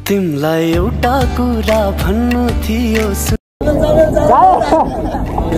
तिमलाई एउटा कुरा भन्नु थियो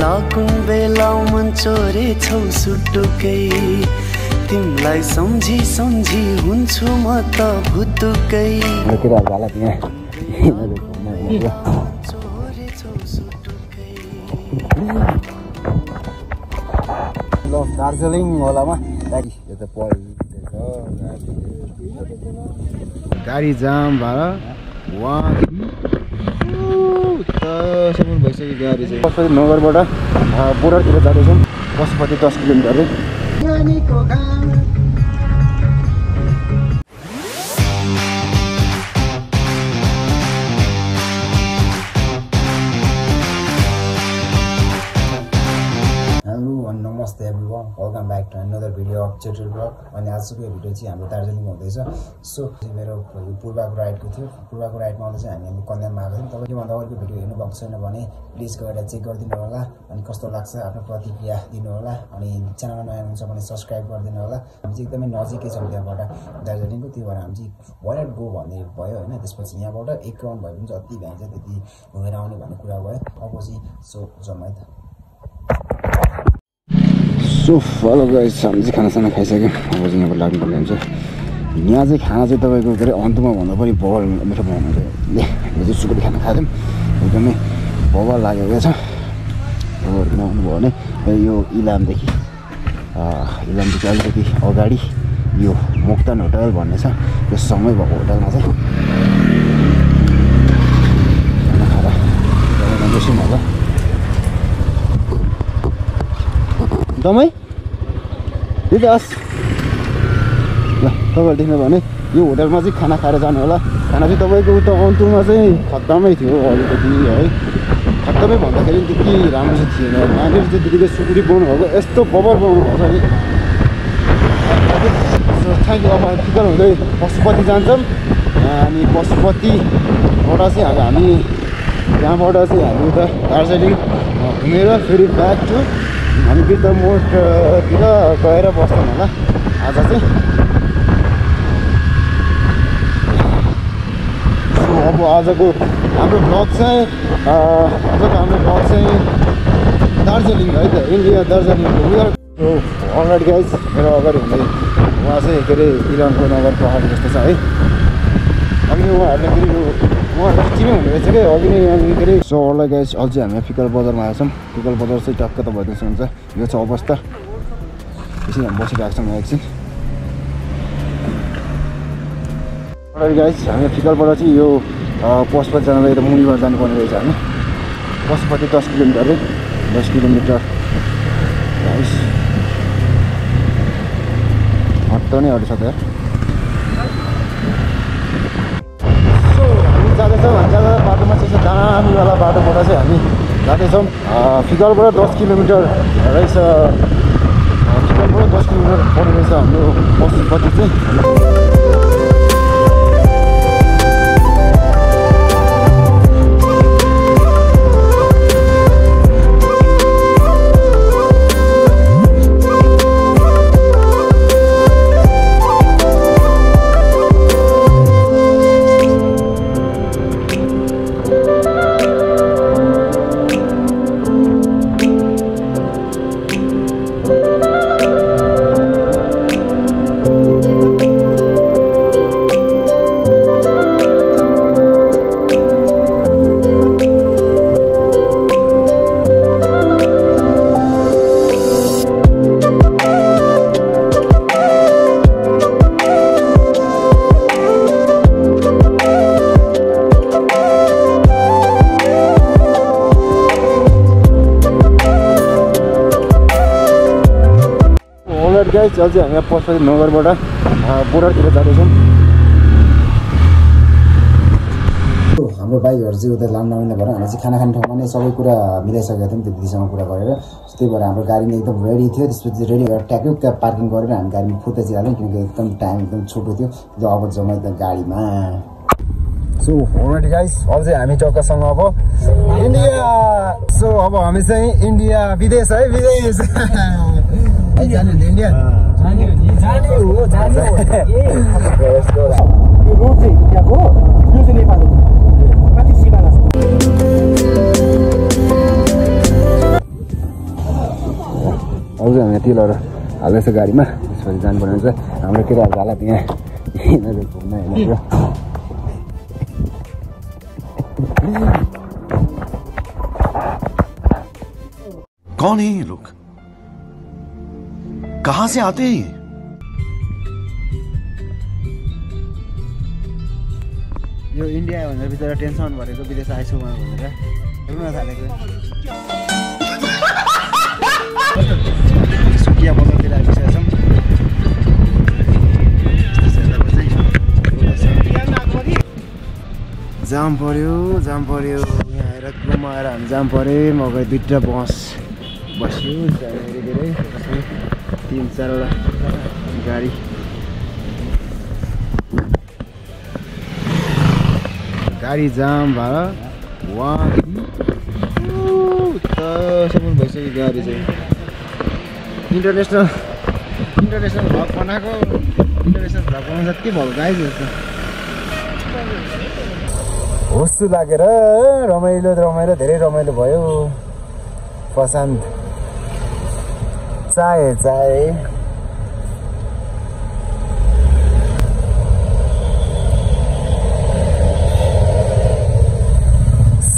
लागुन बेला मन चोरे छौ सुटुकै तिमलाई सम्झी सम्झी हुन्छु म त भुतुकै दार्जिलिङ होलामा गाडी जाम भएर भइसक्यो गाडी चाहिँ पशुपति नगरबाट बोर्डरतिर जाँदैछौँ। पशुपति 10 किलोमिटर नमस्ते everyone, welcome back to another video of Chetal blog. अनि आजको भिडियो चाहिँ हाम्रो दार्जिलिङमा हुँदैछ। सो मेरो पूर्वको राइडको थियो। पूर्वको राइडमा आउँदा चाहिँ हामी कन्याममा आएको थियौँ। तपाईँले भन्दा अरूको भिडियो हेर्नु भएको छैन भने प्लिज गएर चेक गरिदिनु होला। अनि कस्तो लाग्छ आफ्नो प्रतिक्रिया दिनु होला। अनि च्यानलमा नयाँ हुनुहुन्छ भने सब्सक्राइब गरिदिनु होला। हामी चाहिँ एकदमै नजिकै छौँ त्यहाँबाट दार्जिलिङको। त्यो भएर हामी चाहिँ वाइड गो भन्ने भयो होइन। त्यसपछि यहाँबाट 1 राउन्ड भयो भने जति भ्याइन्छ त्यति घुमेर आउने भन्ने कुरा भयो। अब चाहिँ सो जम्मै त सो फलो गाइस, हामी चाहिँ खानासाना खाइसक्यौँ। अब चाहिँ यहाँबाट लाग्नुपर्ने हुन्छ। यहाँ चाहिँ खाना चाहिँ तपाईँको के अरे अन्तमा भन्दा पनि बबल मिठो बनाउनुहुन्छ। हामीले चाहिँ सुकुटी खाना खायौँ, एकदमै बबल लागेको छ। तपाईँहरू आउनुभयो भने यो इलामदेखि अलिकति अगाडि यो मोक्तान होटल भन्ने छ, यो सँगै भएको होटलमा चाहिँ खाना खाएर बस्यौँ होला। दमै दिदास ल तपाईँहरू देख्नु भने यो होटलमा चाहिँ खाना खाएर जानु होला। खाना चाहिँ तपाईँको उता अन्तुमा चाहिँ खत्तमै थियो अलिकति है। खत्तमै भन्दाखेरि त्यति राम्रो चाहिँ थिएन। यहाँनिर चाहिँ त्यतिकै सुकुटी बनाउनु भएको यस्तो बबर बनाउनु भएको छ कि थ्याङ्क यू। अब फिकर हुँदै पशुपति जान्छौँ। अनि पशुपतिबाट चाहिँ हामी त्यहाँबाट चाहिँ हामी उता दार्जिलिङ घुमेर फेरि ब्याक टु हामी बिर्ता मोडतिर गएर बस्छौँ होला आज चाहिँ। अब आजको हाम्रो ब्लग चाहिँ दार्जिलिङ है त, इन्डिया दार्जिलिङको उयो अलरेडी गाइज मेरो अगाडि हुँदै उहाँ चाहिँ के अरे इलामको नगर पहाडी जस्तो छ है। अनि उहाँहरूले फेरि उहाँहरूले चिने हुने रहेछ क्या अघि नै यहाँ के अरे। सो अलरेडी गाइज अझै हामी फिकल बजारमा आएछौँ। फिकल बजार चाहिँ टक्क त भइदिनु सक्नुहुन्छ। यो छ अवस्था। यसरी हामी बसिरहेको छौँ यहाँ एकछिन। अलरेडी गाइज हामी फिकलबाट चाहिँ यो पशुपति जानलाई यता मुनिबाट जानुपर्ने रहेछ हामी। पशुपति 10 किलोमिटर अरे 10 किलोमिटर गाइस हट्ट नै हट्छ त यार। सो हामी जाँदैछौँ। बाटोमा चाहिँ दामीवाला बाटोबाट चाहिँ हामी जाँदैछौँ। फिकलबाट 10 किलोमिटर रहेछ। फिकलबाट 10 किलोमिटर पर्ने रहेछ हाम्रो पशुपति चाहिँ। गाइस अझै हामी पशुपति नगरबाट बोर्डरतिर जाँदैछौँ। हाम्रो बाइकहरू चाहिँ उता लान नमिल्ने भएर हामी चाहिँ खाना खाने ठाउँमा नै सबै कुरा मिलाइसकेका थियौँ त्यो दिदीसँग कुरा गरेर। त्यही भएर हाम्रो गाडी एकदम रेडी थियो। त्यसपछि रेडी गरेर ट्याक्क पार्किङ गरेर हामी गाडीमा फुत्दै चाहिँ हाल्यौँ किनकि एकदम टाइम एकदम छोटो थियो। अब जम्मै त गाडीमा सो अलराइट गाइस अब चाहिँ हामी चक्कासँग अब इन्डिया सो अब हामी चाहिँ इन्डिया विदेश है विदेश जाने इन्डिया जाने हो रोड चाहिँ इन्डियाको यो चाहिँ नेपालको कति सिमाना छ अब चाहिँ हामी तेलहरू हाल्दैछ गाडीमा त्यसपछि जानुपर्ने हुन्छ हाम्रो केटाहरूको हालत यहाँ यिनीहरू घुम्न हेर्नु कौन है ये लोग कहां से आते हैं यो इन्डिया भनेर बिचरा टेन्सन भरेको विदेश आएछु म भनेर रुन थालेको सुकिया बजारतिर आइसकेका छौँ जाम पर्यो यहाँ आएर क्लुमा आएर हामी जाम पऱ्यो म गएँ दुईवटा बस बस्यो धेरै 3-4वटा गाडी जाम भयो वहाँसम्म भइसक्यो गाडी चाहिँ इन्टरनेसनल भ्लग बनाएको इन्टरनेसनल भ्लग बनाउँछ के भयो गाई जस्तो होस्टु लागेर रमाइलो धेरै रमाइलो भयो प्रशान्त चाय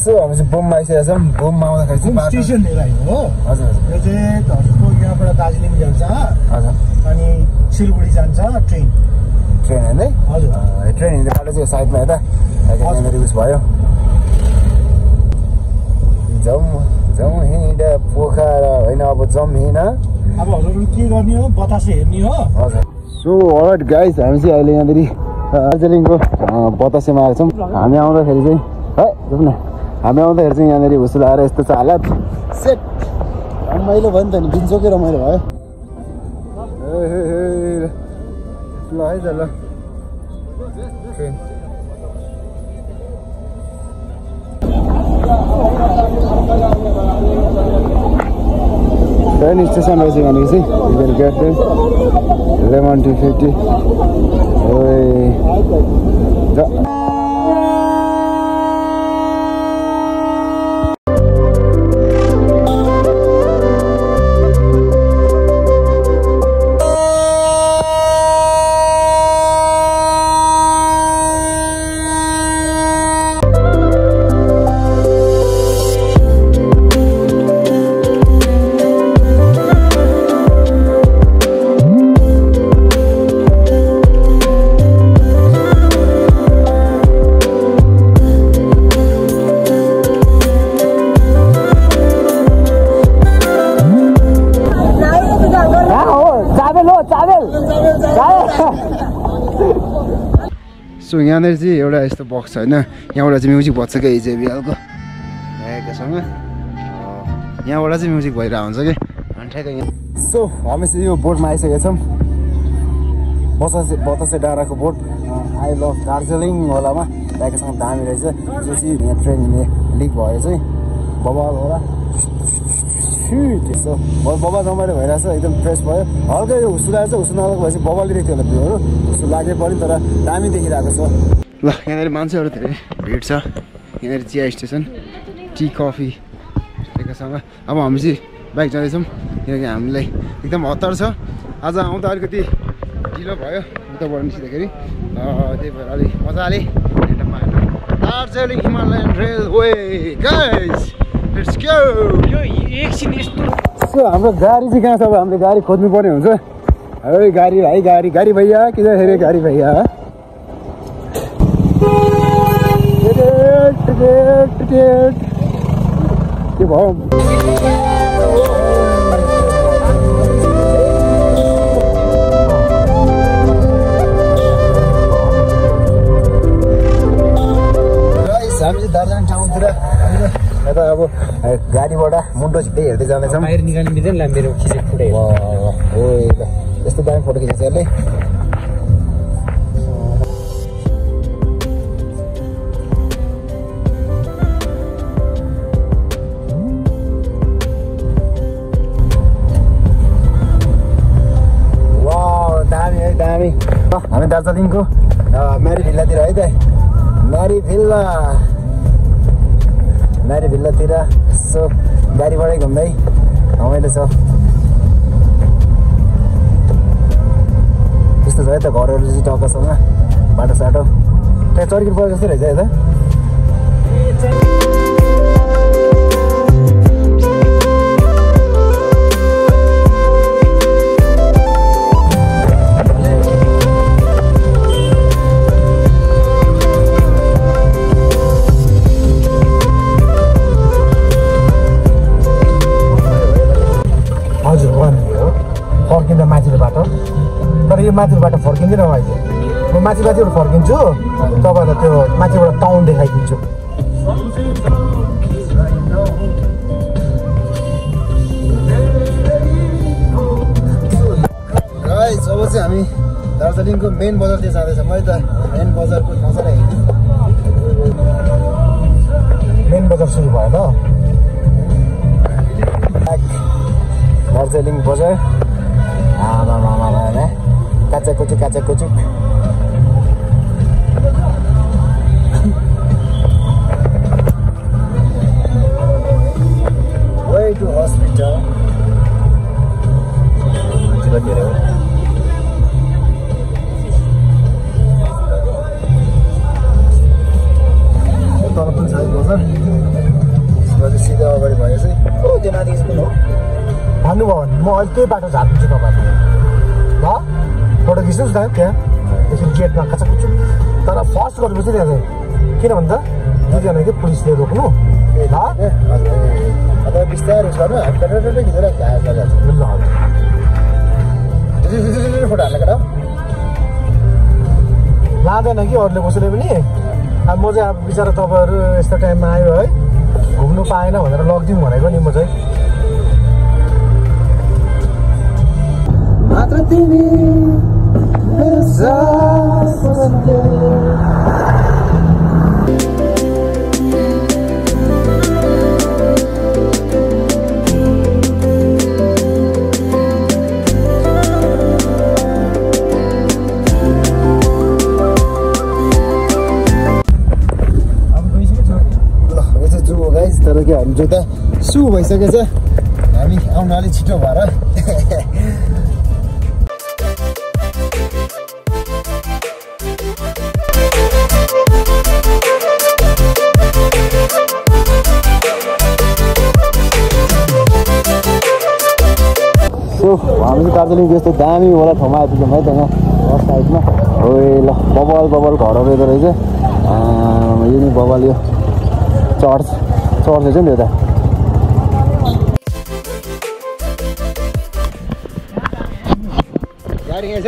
सो हामी चाहिँ बोममा आइसकेका छौँ बोममा आउँदाखेरि चाहिँ स्टेसन लिएर आयो हो हजुर यो चाहिँ हजुरको यहाँबाट दार्जिलिङ जान्छ हजुर अनि सिलगढी जान्छ ट्रेन हिँड्दै हजुर ट्रेन हिँड्दै बाटो चाहिँ साइडमा यता उस भयो जाउँ हिँड पोखरा होइन अब जाउँ हिँड अब हजुरले के गर्ने हो बतासे हेर्ने हो हजुर सो अलराइट गाइस हामी चाहिँ अहिले यहाँनिर दार्जिलिङको बतासेमा आएको छौँ हामी आउँदाखेरि चाहिँ हामी आउँदाखेरि चाहिँ यहाँनिर हुसुल आएर यस्तो छ हालत सेट रमाइलो भयो नि त नि बिन्चोकै रमाइलो भयो ल है त ल ट्रेन ट्रेन स्टेसन रहेछ यहाँनिर चाहिँ you can get them lemon tea 50 सो यहाँनिर चाहिँ एउटा यस्तो बक्स छ होइन यहाँबाट चाहिँ म्युजिक बज्छ क्या JBLको ल्याएकोसँग यहाँबाट चाहिँ म्युजिक भइरहेको हुन्छ कि अनि ठ्याक्कै यहाँ सो हामी चाहिँ यो बोटमा आइसकेका छौँ बतासे डाँडाको बोट आई लभ दार्जिलिङ होलामा ल्याएकोसँग दामी रहेछ जो चाहिँ यहाँ ट्रेन हिँड्ने लिक भयो चाहिँ बबाल होला सो बबाल रमाइलो भइरहेछ एकदम फ्रेस भयो हल्का यो हुसु लागेको छ हुसु नलागेको भएपछि बबाल दिइरहेको थियो होला भ्यूहरू हुसु लागे पनि तर दामी देखिरहेको छ ल यहाँनिर मान्छेहरू धेरै भिड छ यहाँनिर चिया स्टेसन टी कफी एकैसँग अब हामी चाहिँ बाइक जाँदैछौँ किनकि हामीलाई एकदम हतार छ आज आउँदा अलिकति ढिलो भयो उताबाट निस्किँदाखेरि त्यही भएर अलिक मजाले Darjeeling Himalayan railway guys let's go यो एकछिन यस्तो सो हाम्रो गाडी चाहिँ कहाँ छ अब हामीले गाडी खोज्नु पर्ने हुन्छ है गाडी भाइ गाडी भैया किन गाडी भैया के भयो हामी चाहिँ दार्जिलिङ टाउनतिर यता अब गाडीबाट मुन्टो छिट्टै हेर्दै जाँदैछौँ बाहिर निकाल्नु मिल्दैन ला मेरो खिचेको फोटो हो ल यस्तो दामी फोटो खिचेको यसले हामी दार्जिलिङको म्यारी भिल्लातिर है त म्यारी भिल्लातिर यसो गाडीबाटै घुम्दै रमाइलो छ त्यस्तो छ है त घरहरू चाहिँ टक्कसँग बाटो साटो त्यहाँ चर्किट परेको जस्तो रहेछ यता फर्किँदा माथिको बाटो तर यो माथिको बाटो फर्किँदैन अहिले म माथिबाट फर्किन्छु तपाईँहरूलाई त्यो माथिबाट टाउन देखाइदिन्छु जब चाहिँ हामी दार्जिलिङको मेन बजारतिर जाँदैछौँ है त मेन बजारको नजारा हेर्नु मेन बजार सुरु भयो त दार्जिलिङ बजार काचा कुचुक way to hospital तल पनि छ बजार सिधा अगाडि भयो चाहिँ त्यो माथि स्कुल हो भन्नुभयो भने म अहिले त्यही बाटो झार्दिन्छु तपाईँहरू ल फोटो खिच्नुहोस् न त्यहाँ त्यसरी गेटमा कचाकुचुक तर फर्स्ट गर्नुपर्छ त्यहाँ चाहिँ किन भन्दा दुईजना कि पुलिसले रोक्नु ल बिस्तारै गर्नु खिचेर फोटो हाल्ने केटा लाँदैन कि अरूले कसैले पनि अब म चाहिँ अब बिचरा तपाईँहरू यस्तो टाइममा आयो है घुम्नु पाएन भनेर लगिदिउँ भनेको नि म चाहिँ मात्र तिमी मेरो सास बस्दै तर के हामी जुत्ता सु भइसकेछ हामी आउन अलिक छिटो भएर हामी दार्जिलिङ यस्तो दामी वाला ठाउँमा आइपुग्यौँ है त यहाँ फर्स्ट साइडमा हो ल बबल घरहरू यता रहेछ यो नि बबल यो चर्च रहेछ नि त्यो त गाडी यहाँ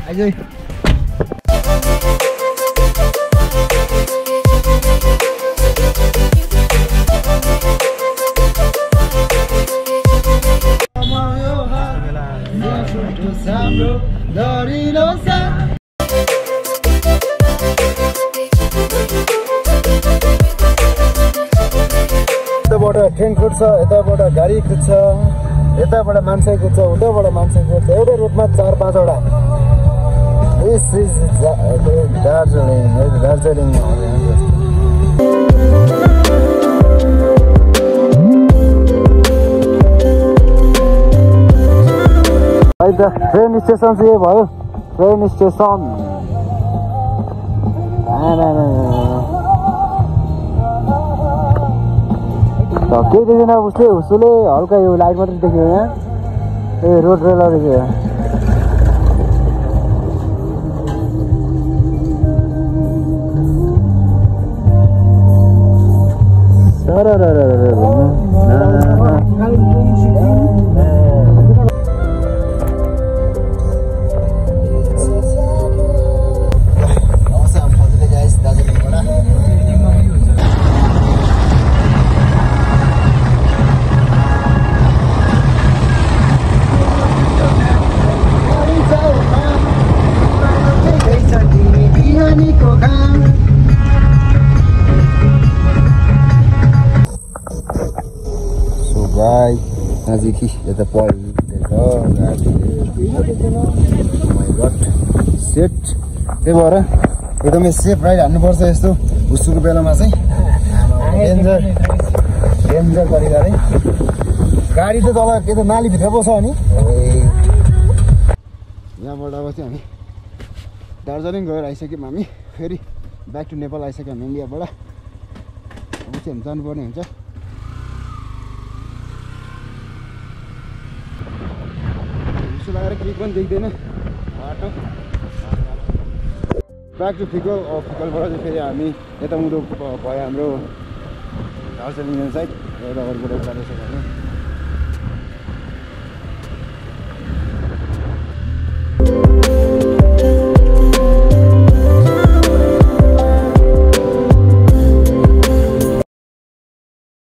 आइज यताबाट ट्रेन कुद्छ यताबाट गाडी कुद्छ यताबाट मान्छे कुद्छ उताबाट मान्छे कुद्छ एउटै रुटमा 4-5वटा दार्जिलिङ ट्रेन स्टेसन चाहिँ भयो ट्रेन स्टेसन केही देखेन उसले हल्का यो लाइट मात्रै देख्यो यहाँ ए रोड रेलर देख्यो भाइ नजिकै यता परिदेछ सेट त्यही भएर एकदमै सेफ राइड हान्नुपर्छ यस्तो हुस्सुको बेलामा चाहिँ डेन्जर तरिका है गाडी त तल के त नालीभित्र पो छ नि यहाँबाट अब चाहिँ हामी दार्जिलिङ गएर आइसक्यौँ हामी फेरि ब्याक टु नेपाल आइसक्यौँ हामी इन्डियाबाट अब चाहिँ हामी जानुपर्ने हुन्छ हुस्सु लगाएर केही पनि देख्दैन बाटो ब्याक टु फिकल फिकलबाट चाहिँ फेरि हामी यता उँधो भयो हाम्रो दार्जिलिङ साइड एउटा अरूबाट जाँदैछ भने